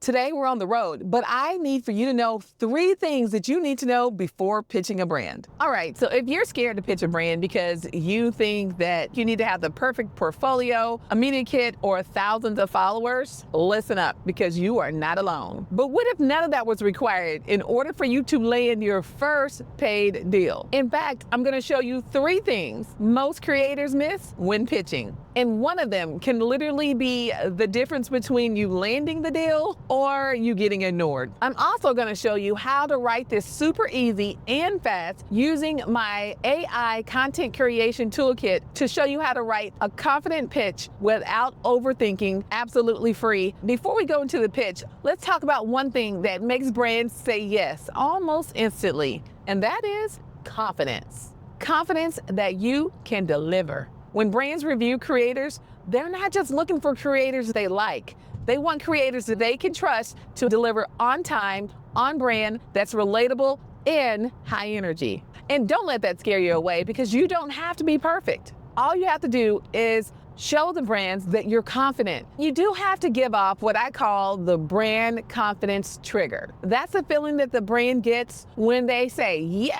Today we're on the road, but I need for you to know 3 things that you need to know before pitching a brand. All right, so if you're scared to pitch a brand because you think that you need to have the perfect portfolio, a media kit, or thousands of followers, listen up because you are not alone. But what if none of that was required in order for you to land your first paid deal? In fact, I'm gonna show you 3 things most creators miss when pitching. And one of them can literally be the difference between you landing the deal or you getting ignored. I'm also gonna show you how to write this super easy and fast using my AI Content Creation Toolkit to show you how to write a confident pitch without overthinking, absolutely free. Before we go into the pitch, let's talk about one thing that makes brands say yes almost instantly, and that is confidence. Confidence that you can deliver. When brands review creators, they're not just looking for creators they like. They want creators that they can trust to deliver on time, on brand, that's relatable, and high energy. And don't let that scare you away because you don't have to be perfect. All you have to do is show the brands that you're confident. You do have to give off what I call the brand confidence trigger. That's the feeling that the brand gets when they say, yay,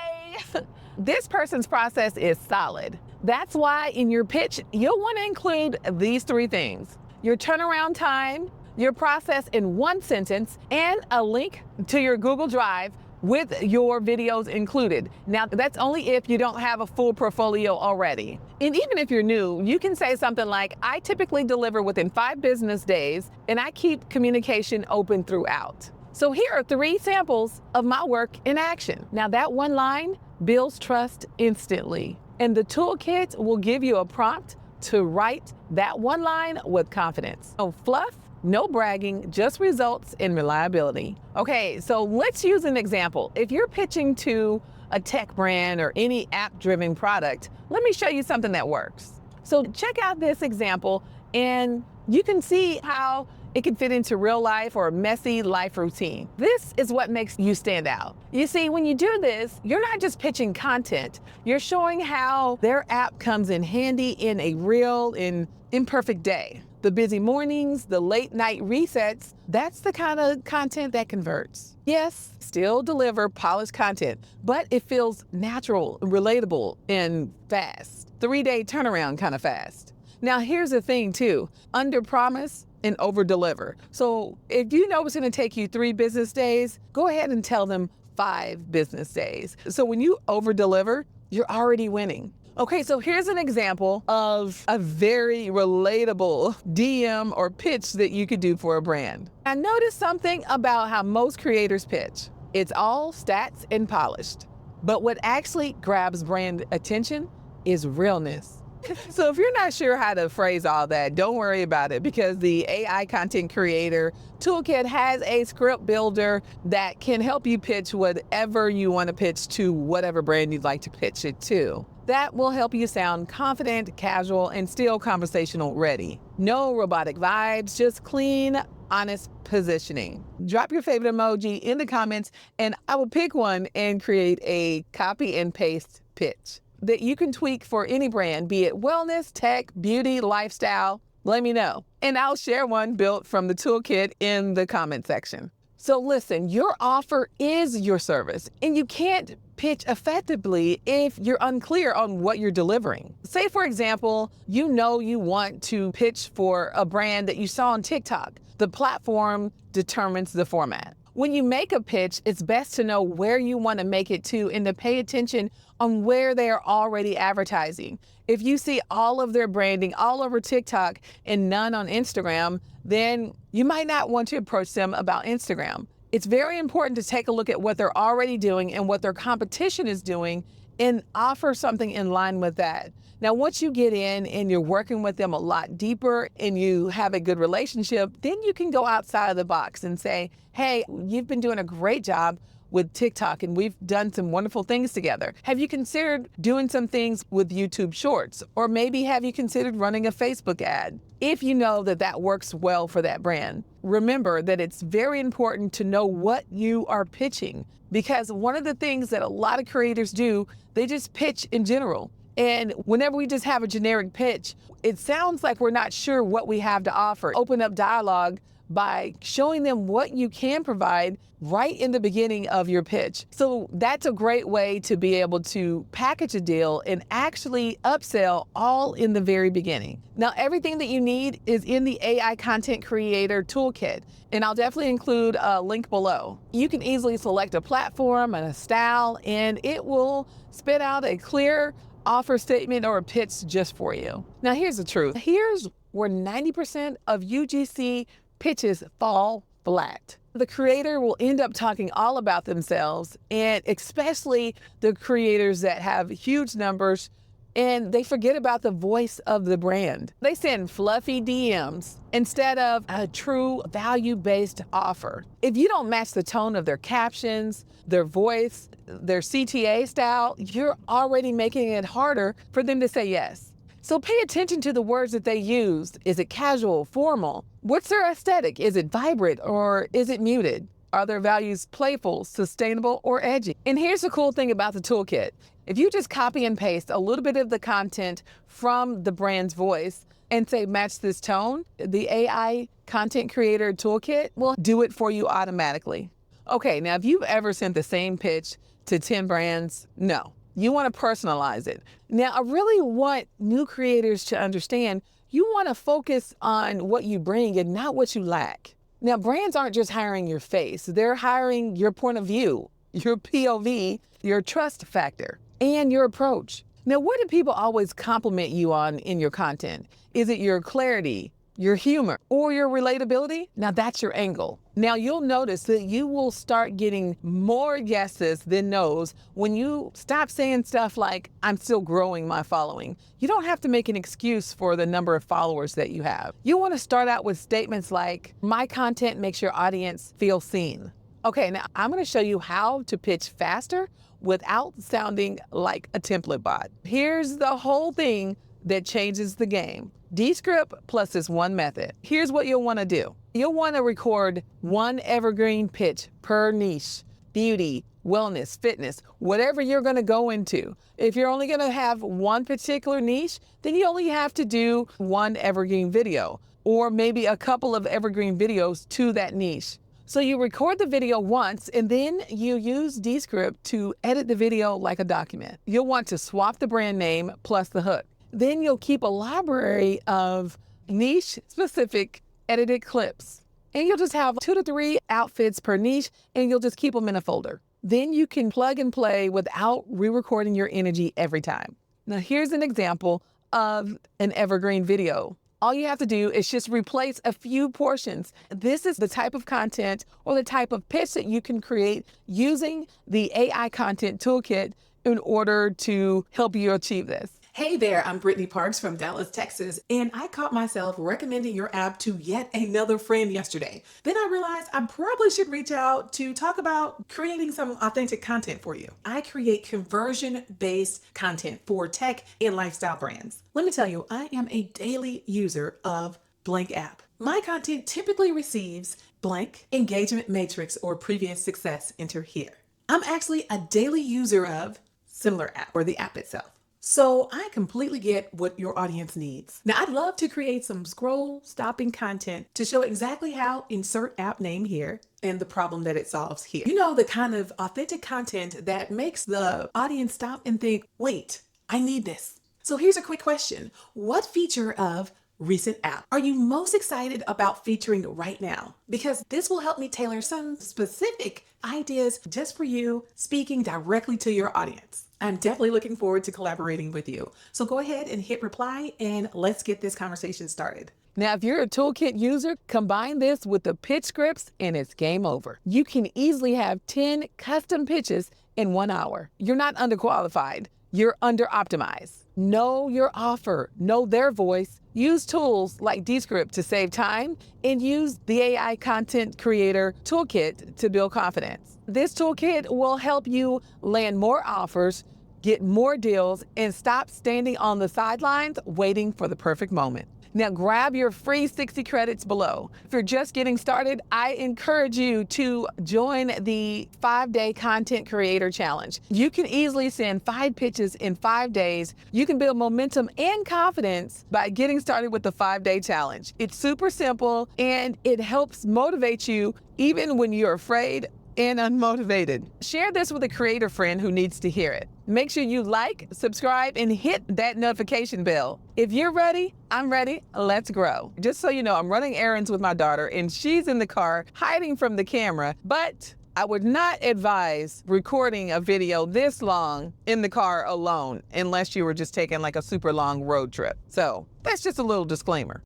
this person's process is solid. That's why in your pitch, you'll want to include these 3 things: your turnaround time, your process in 1 sentence, and a link to your Google Drive with your videos included. Now, that's only if you don't have a full portfolio already. And even if you're new, you can say something like, I typically deliver within 5 business days, and I keep communication open throughout. So here are 3 samples of my work in action. Now, that one line builds trust instantly. And the toolkit will give you a prompt to write that one line with confidence. No fluff, no bragging, just results and reliability. Okay, so let's use an example. If you're pitching to a tech brand or any app-driven product, let me show you something that works. So check out this example and you can see how it can fit into real life or a messy life routine. This is what makes you stand out. You see, when you do this, you're not just pitching content, you're showing how their app comes in handy in a real and imperfect day. The busy mornings, the late night resets, that's the kind of content that converts. Yes, still deliver polished content, but it feels natural, relatable, and fast. 3-day turnaround kind of fast. Now here's the thing too, under promise and over deliver. So if you know it's gonna take you 3 business days, go ahead and tell them 5 business days. So when you over deliver, you're already winning. Okay, so here's an example of a very relatable DM or pitch that you could do for a brand. I noticed something about how most creators pitch. It's all stats and polished. But what actually grabs brand attention is realness. So if you're not sure how to phrase all that, don't worry about it because the AI Content Creator Toolkit has a script builder that can help you pitch whatever you want to pitch to whatever brand you'd like to pitch it to. That will help you sound confident, casual, and still conversational ready. No robotic vibes, just clean, honest positioning. Drop your favorite emoji in the comments and I will pick one and create a copy and paste pitch that you can tweak for any brand, be it wellness, tech, beauty, lifestyle. Let me know. And I'll share one built from the toolkit in the comment section. So listen, your offer is your service and you can't pitch effectively if you're unclear on what you're delivering. Say for example, you know you want to pitch for a brand that you saw on TikTok. The platform determines the format. When you make a pitch, it's best to know where you want to make it to and to pay attention on where they are already advertising. If you see all of their branding all over TikTok and none on Instagram, then you might not want to approach them about Instagram. It's very important to take a look at what they're already doing and what their competition is doing and offer something in line with that. Now, once you get in and you're working with them a lot deeper and you have a good relationship, then you can go outside of the box and say, hey, you've been doing a great job with TikTok and we've done some wonderful things together. Have you considered doing some things with YouTube Shorts? Or maybe have you considered running a Facebook ad? If you know that that works well for that brand, remember that it's very important to know what you are pitching because one of the things that a lot of creators do, they just pitch in general. And whenever we just have a generic pitch, it sounds like we're not sure what we have to offer. Open up dialogue by showing them what you can provide right in the beginning of your pitch. So that's a great way to be able to package a deal and actually upsell all in the very beginning. Now, everything that you need is in the AI Content Creator Toolkit, and I'll definitely include a link below. You can easily select a platform and a style, and it will spit out a clear offer statement or a pitch just for you. Now, here's the truth. Here's where 90% of UGC pitches fall flat. The creator will end up talking all about themselves, and especially the creators that have huge numbers, and they forget about the voice of the brand. They send fluffy DMs instead of a true value-based offer. If you don't match the tone of their captions, their voice, their CTA style, you're already making it harder for them to say yes. So pay attention to the words that they used. Is it casual, formal? What's their aesthetic? Is it vibrant or is it muted? Are their values playful, sustainable, or edgy? And here's the cool thing about the toolkit. If you just copy and paste a little bit of the content from the brand's voice and say, match this tone, the AI Content Creator Toolkit will do it for you automatically. Okay, now if you've ever sent the same pitch to 10 brands, no. You want to personalize it. Now, I really want new creators to understand you want to focus on what you bring and not what you lack. Now, brands aren't just hiring your face. They're hiring your point of view, your POV, your trust factor, and your approach. Now, what do people always compliment you on in your content? Is it your clarity, your humor, or your relatability? Now that's your angle. Now you'll notice that you will start getting more yeses than nos when you stop saying stuff like, I'm still growing my following. You don't have to make an excuse for the number of followers that you have. You want to start out with statements like, my content makes your audience feel seen. Okay, now I'm going to show you how to pitch faster without sounding like a template bot. Here's the whole thing that changes the game. Descript plus this one method. Here's what you'll want to do. You'll want to record one evergreen pitch per niche, beauty, wellness, fitness, whatever you're going to go into. If you're only going to have one particular niche, then you only have to do one evergreen video, or maybe a couple of evergreen videos to that niche. So you record the video once, and then you use Descript to edit the video like a document. You'll want to swap the brand name plus the hook. Then you'll keep a library of niche-specific edited clips. And you'll just have 2 to 3 outfits per niche, and you'll just keep them in a folder. Then you can plug and play without re-recording your energy every time. Now here's an example of an evergreen video. All you have to do is just replace a few portions. This is the type of content or the type of pitch that you can create using the AI Content Toolkit in order to help you achieve this. Hey there, I'm Brittany Parks from Dallas, Texas, and I caught myself recommending your app to yet another friend yesterday. Then I realized I probably should reach out to talk about creating some authentic content for you. I create conversion-based content for tech and lifestyle brands. Let me tell you, I am a daily user of Blank app. My content typically receives blank engagement matrix or previous success enter here. I'm actually a daily user of similar app or the app itself. So I completely get what your audience needs. Now I'd love to create some scroll stopping content to show exactly how insert app name here and the problem that it solves here. You know, the kind of authentic content that makes the audience stop and think, wait, I need this. So here's a quick question. What feature of recent app are you most excited about featuring right now? Because this will help me tailor some specific ideas just for you, speaking directly to your audience. I'm definitely looking forward to collaborating with you. So go ahead and hit reply and let's get this conversation started. Now, if you're a toolkit user, combine this with the pitch scripts and it's game over. You can easily have 10 custom pitches in 1 hour. You're not underqualified, you're under-optimized. Know your offer, know their voice, use tools like Descript to save time, and use the AI Content Creator Toolkit to build confidence. This toolkit will help you land more offers, get more deals, and stop standing on the sidelines waiting for the perfect moment. Now grab your free 60 credits below. If you're just getting started, I encourage you to join the 5-day content creator challenge. You can easily send 5 pitches in 5 days. You can build momentum and confidence by getting started with the 5-day challenge. It's super simple and it helps motivate you even when you're afraid and unmotivated. Share this with a creator friend who needs to hear it. Make sure you like, subscribe, and hit that notification bell. If you're ready, I'm ready. Let's grow. Just so you know, I'm running errands with my daughter and she's in the car hiding from the camera, but I would not advise recording a video this long in the car alone unless you were just taking like a super long road trip. So that's just a little disclaimer.